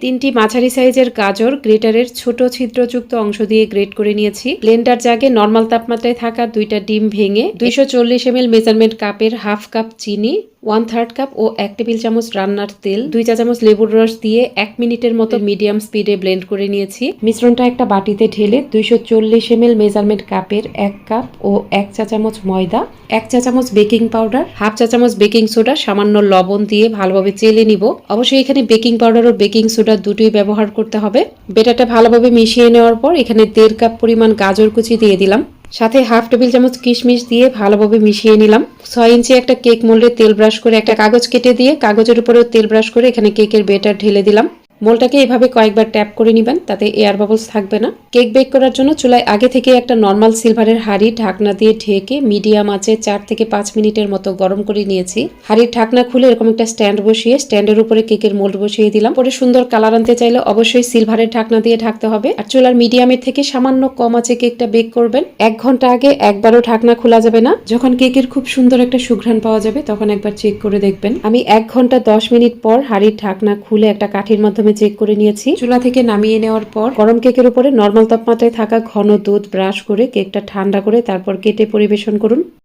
3টি মাঝারি সাইজের গাজর গ্রেটারের ছোট ছিদ্রযুক্ত অংশ দিয়ে গ্রেট করে নিয়েছি। ব্লেন্ডার জাগে নরমাল তাপমাত্রায় থাকা 2টা ডিম ভেঙে 240 ml মেজারমেন্ট কাপের হাফ কাপ চিনি, 1/3 কাপ ও 1 টেবিল চামচ রান্নার তেল, 2 চা চামচ লেবুর রস দিয়ে 1 মিনিটের মতো মিডিয়াম স্পিডে ব্লেন্ড করে নিয়েছি। মিশ্রণটা একটা বাটিতে ঢেলে 240 ml মেজারমেন্ট কাপের 1 কাপ ও 1 চা চামচ ময়দা, 1 চা চামচ বেকিং পাউডার, হাফ চা চামচ বেকিং সোডা, সামান্য লবণ দিয়ে ভালোভাবে চেলে নিব। অবশ্যই এখানে বেকিং পাউডার ও বেকিং সোডা দুটোই ব্যবহার করতে হবে। বেটারটা ভালোভাবে মিশিয়ে নেওয়ার পর এখানে 1.5 কাপ পরিমাণ গাজর কুচি দিয়ে দিলাম। সাথে হাফ টেবিল চামচ কিশমিশ দিয়ে ভালোভাবে মিশিয়ে নিলাম। 6 ইঞ্চি একটা কেক মোল্ডে তেল ব্রাশ করে একটা কাগজ কেটে দিয়ে কাগজের উপরেও তেল ব্রাশ করে এখানে কেকের বেটার ঢেলে দিলাম। মোলটাকে এভাবে কয়েকবার ট্যাপ করে নেবেন, তাতে এয়ার বাবলস থাকবে না। কেক বেক করার জন্য চুলায় আগে থেকে একটা নর্মাল সিলভারের হাঁড়ি ঢাকনা দিয়ে ঢেকে মিডিয়াম আঁচে 4 থেকে 5 মিনিটের মতো গরম করে নিয়েছি। হাঁড়ির ঢাকনা খুলে এরকম একটা স্ট্যান্ড বসিয়ে স্ট্যান্ডের উপরে কেকের মোল্ড বসিয়ে দিলাম। পরে সুন্দর কালার আনতে চাইলে অবশ্যই সিলভারের ঢাকনা দিয়ে ঢাকতে হবে। আর চুলার মিডিয়ামের থেকে সামান্য কম আঁচে কেকটা বেক করবেন। 1 ঘন্টা আগে একবারও ঢাকনা খোলা যাবে না। যখন কেকের খুব সুন্দর একটা সুঘ্রাণ পাওয়া যাবে তখন একবার চেক করে দেখবেন। আমি 1 ঘন্টা 10 মিনিট পর হাঁড়ির ঢাকনা খুলে একটা কাঠির মাধ্যমে চেক করে নিয়েছি। চুলা থেকে নামিয়ে নেওয়ার পর গরম কেকের উপরে নরমাল তাপমাত্রায় থাকা ঘন দুধ ব্রাশ করে কেকটা ঠান্ডা করে তারপর কেটে পরিবেশন করুন।